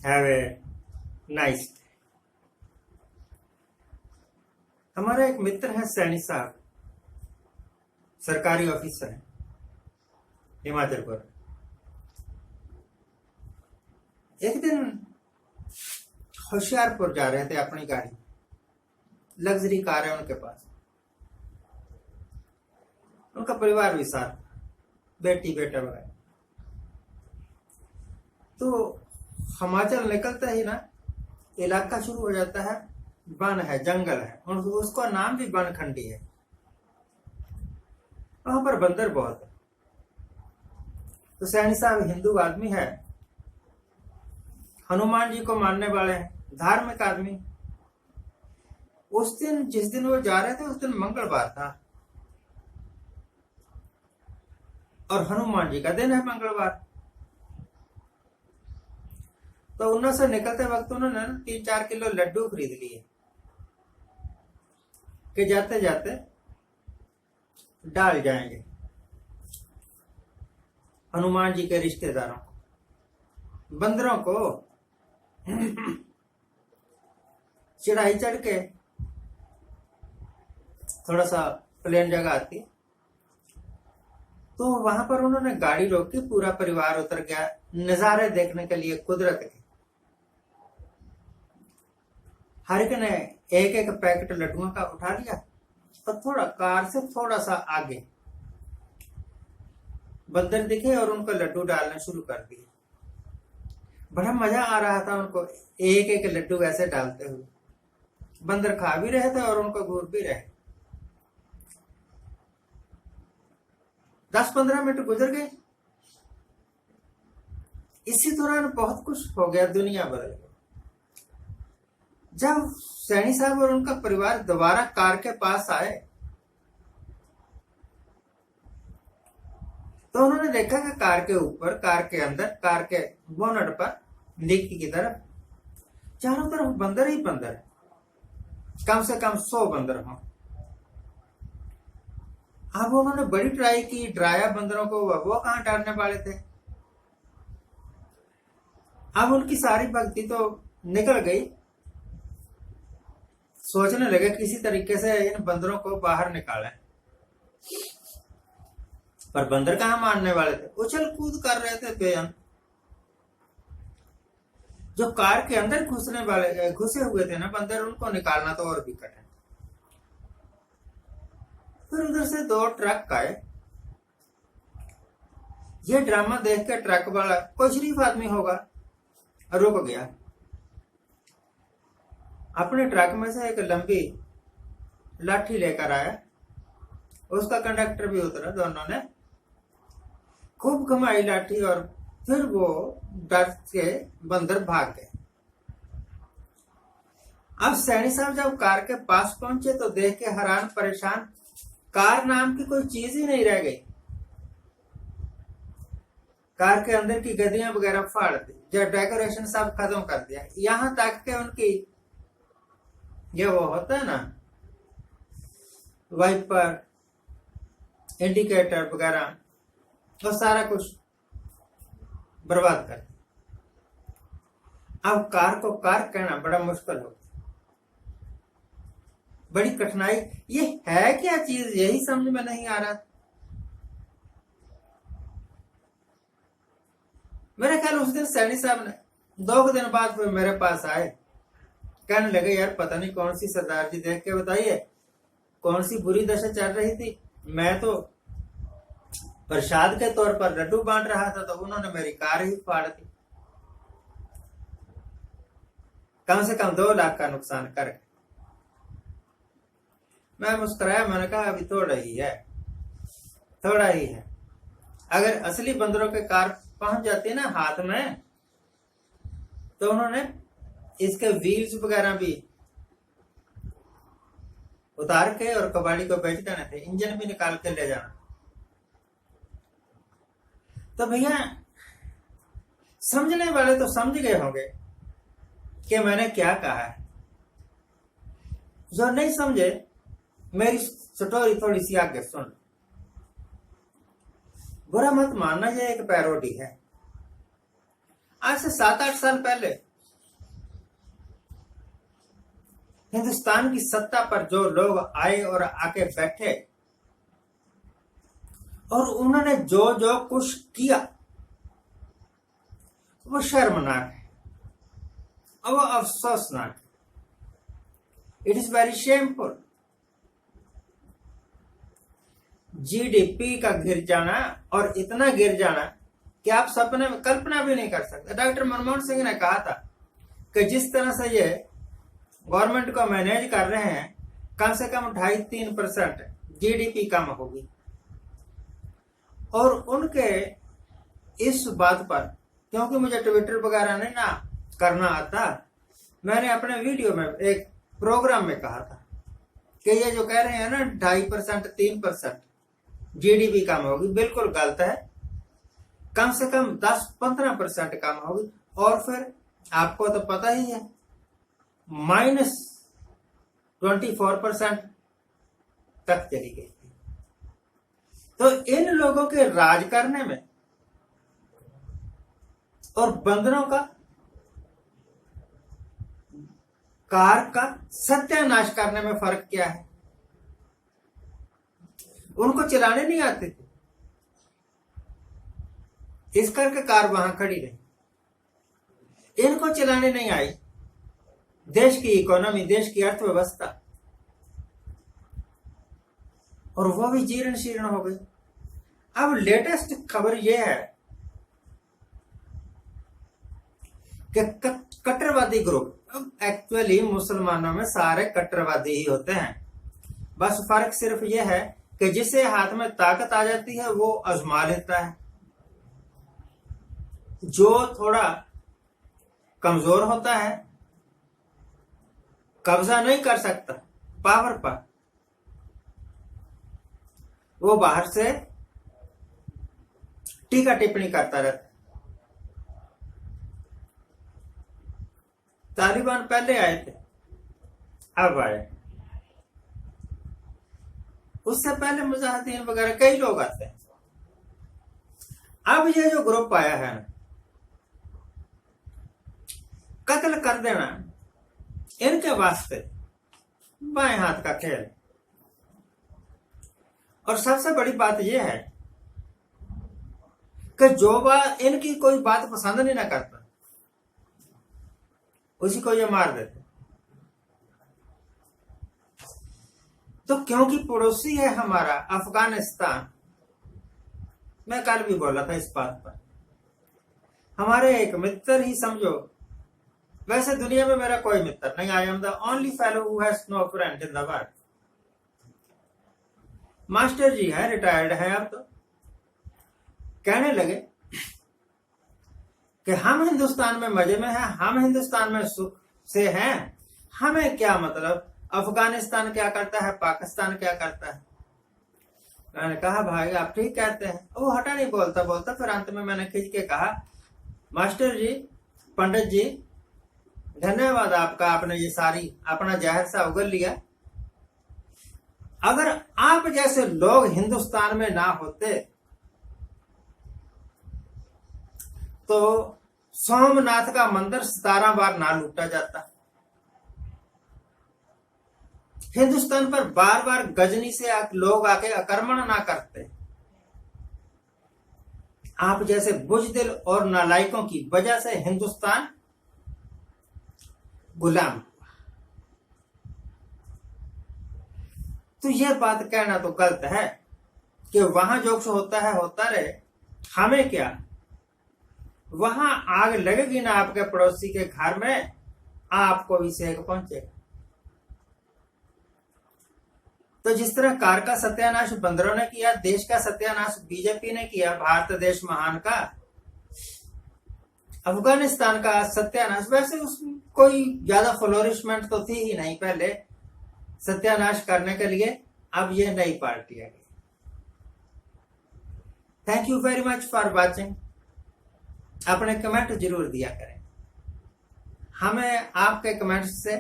Have a nice. हमारा एक मित्र है सैनी साहब, सरकारी ऑफिसर है हिमाचल पर। एक दिन होशियारपुर जा रहे थे अपनी गाड़ी, लग्जरी कार है उनके पास, उनका परिवार भी साथ, बेटी बेटा वगैरह। तो हिमाचल निकलता ही ना इलाका शुरू हो जाता है, वन है, जंगल है, और उसका नाम भी बनखंडी है। वहां पर बंदर बहुत है। तो सैनी साहब हिंदू आदमी है, हनुमान जी को मानने वाले हैं, धार्मिक आदमी। उस दिन जिस दिन वो जा रहे थे उस दिन मंगलवार था और हनुमान जी का दिन है मंगलवार। तो उन्होंने से निकलते वक्त उन्होंने 3-4 किलो लड्डू खरीद लिए कि जाते जाते डाल जाएंगे हनुमान जी के रिश्तेदारों को, बंदरों को। चढ़ाई चढ़ के थोड़ा सा प्लेन जगह आती, तो वहां पर उन्होंने गाड़ी रोकी, पूरा परिवार उतर गया नजारे देखने के लिए कुदरत के। हर एक ने एक एक पैकेट लड्डुओं का उठा लिया और थोड़ा कार से थोड़ा सा आगे बंदर दिखे और उनको लड्डू डालना शुरू कर दिए। बड़ा मजा आ रहा था उनको, एक एक लड्डू ऐसे डालते हुए। बंदर खा भी रहे थे और उनको घूर भी रहे। 10-15 मिनट गुजर गए। इसी दौरान बहुत कुछ हो गया, दुनिया बदल गई। जब सैनी साहब और उनका परिवार दोबारा कार के पास आए तो उन्होंने देखा कि कार के ऊपर, कार के अंदर, कार के बोनट पर डिक्की की तरफ चारों तरफ बंदर ही बंदर है, कम से कम 100 बंदर हों। अब उन्होंने बड़ी ट्राई की, डराया बंदरों को, वो कहां डरने वाले थे। अब उनकी सारी भक्ति तो निकल गई। सोचने लगे किसी तरीके से इन बंदरों को बाहर निकालें, पर बंदर कहां मानने वाले थे, उछल कूद कर रहे थे बेअंत। जो कार के अंदर घुसे हुए थे ना बंदर, उनको निकालना तो और भी कठिन। फिर उधर से 2 ट्रक आए। ये ड्रामा देख के ट्रक वाला, कोई शरीफ आदमी होगा, रुक गया। अपने ट्रक में से एक लंबी लाठी लेकर आया, उसका कंडक्टर भी उतरा। दोनों ने खूब घुमाई लाठी और फिर वो डर के बंदर भाग गए। अब सैनी साहब जब कार के पास पहुंचे तो देख के हैरान परेशान, कार नाम की कोई चीज ही नहीं रह गई। कार के अंदर की गद्दियां वगैरह फाड़ दी, जो डेकोरेशन सब खत्म कर दिया। यहां तक के उनकी ये वो होता है ना, वाइपर, इंडिकेटर वगैरह, तो सारा कुछ बर्बाद कर। अब कार को कार कहना बड़ा मुश्किल हो, बड़ी कठिनाई। ये है क्या चीज, यही समझ में नहीं आ रहा। मेरे ख्याल उस दिन सैनी साहब ने 2 दिन बाद फिर मेरे पास आए, कहने लगे यार पता नहीं कौन सी सरदार जी, देख के बताइए कौन सी बुरी दशा चल रही थी। मैं तो प्रसाद के तौर पर लड्डू बांट रहा था, तो उन्होंने मेरी कार ही फाड़ दी, कम से कम 2 लाख का नुकसान करके। मैं मुस्कुराया, मैंने कहा अभी थोड़ा ही है, थोड़ा ही है। अगर असली बंदरों के कार पहुंच जाती है ना हाथ में, तो उन्होंने इसके व्हील्स वगैरह भी उतार के और कबाड़ी को बेच देने थे, इंजन भी निकाल के ले जाना। तो भैया समझने वाले तो समझ गए होंगे कि मैंने क्या कहा है। जो नहीं समझे मेरी स्टोरी थोड़ी सी आगे सुन। बुरा मत मानना, ये एक पैरोडी है। आज से 7-8 साल पहले हिंदुस्तान की सत्ता पर जो लोग आए और आके बैठे और उन्होंने जो जो कुछ किया वो शर्मनाक है और वो अफसोसनाक है। It is very shameful. GDP का गिर जाना और इतना गिर जाना कि आप सपने में कल्पना भी नहीं कर सकते। डॉक्टर मनमोहन सिंह ने कहा था कि जिस तरह से ये गवर्नमेंट को मैनेज कर रहे हैं, कम से कम 2.5-3% जीडीपी कम होगी। और उनके इस बात पर, क्योंकि मुझे ट्विटर वगैरह नहीं ना करना आता, मैंने अपने वीडियो में एक प्रोग्राम में कहा था कि ये जो कह रहे हैं ना 2.5% 3% जीडीपी कम होगी, बिल्कुल गलत है। कम से कम 10-15% कम होगी। और फिर आपको तो पता ही है -24% तक चली गई थी। तो इन लोगों के राज करने में और बंदरों का कार का सत्यानाश करने में फर्क क्या है? उनको चलाने नहीं आते थे, इस करके कार वहां खड़ी रही। इनको चलाने नहीं आई देश की इकोनॉमी, देश की अर्थव्यवस्था, और वो भी जीर्ण शीर्ण हो गई। अब लेटेस्ट खबर यह है कि कट्टरवादी ग्रुप, एक्चुअली मुसलमानों में सारे कट्टरवादी ही होते हैं, बस फर्क सिर्फ यह है कि जिसे हाथ में ताकत आ जाती है वो आजमा लेता है, जो थोड़ा कमजोर होता है कब्जा नहीं कर सकता पावर पर, वो बाहर से टीका टिप्पणी करता रहता है। तालिबान पहले आए थे, अब आए, उससे पहले मुजाहिदीन वगैरह कई लोग आते हैं। अब ये जो ग्रुप आया है, कत्ल कर देना इनके वास्ते बाएं हाथ का खेल। और सबसे बड़ी बात यह है कि जो बात इनकी कोई बात पसंद नहीं ना करता, उसी को ये मार देते। तो क्योंकि पड़ोसी है हमारा अफगानिस्तान, मैं कल भी बोला था इस बात पर, हमारे एक मित्र ही समझो, वैसे दुनिया में मेरा कोई मित्र नहीं, I am the only fellow who has no friend in the world. Master ji है, रिटायर्ड है अब तो, कहने लगे कि हम हिंदुस्तान में मजे में हैं, हम हिंदुस्तान में सुख से हैं, हमें क्या मतलब अफगानिस्तान क्या करता है, पाकिस्तान क्या करता है। मैंने कहा भाई आप ठीक कहते हैं। वो हटा नहीं, बोलता बोलता फिर अंत में मैंने खींच के कहा, मास्टर जी, पंडित जी, धन्यवाद आपका, आपने ये सारी अपना जहर सा उगल लिया। अगर आप जैसे लोग हिंदुस्तान में ना होते तो सोमनाथ का मंदिर 17 बार ना लूटा जाता, हिंदुस्तान पर बार बार गजनी से लोग आके आक्रमण ना करते। आप जैसे बुजदिल और नालायकों की वजह से हिंदुस्तान गुलाम। तो यह बात कहना तो गलत है कि वहां जो कुछ होता है होता रहे, हमें क्या। वहां आग लगेगी ना आपके पड़ोसी के घर में, आपको भी सेक पहुंचेगा। तो जिस तरह कार का सत्यानाश बंदरों ने किया, देश का सत्यानाश बीजेपी ने किया, भारत देश महान का, अफगानिस्तान का सत्यानाश, वैसे उसमें कोई ज्यादा फ्लोरिशमेंट तो थी ही नहीं पहले सत्यानाश करने के लिए, अब ये नई पार्टी आ गई। Thank you very much for watching. अपने कमेंट जरूर दिया करें, हमें आपके कमेंट्स से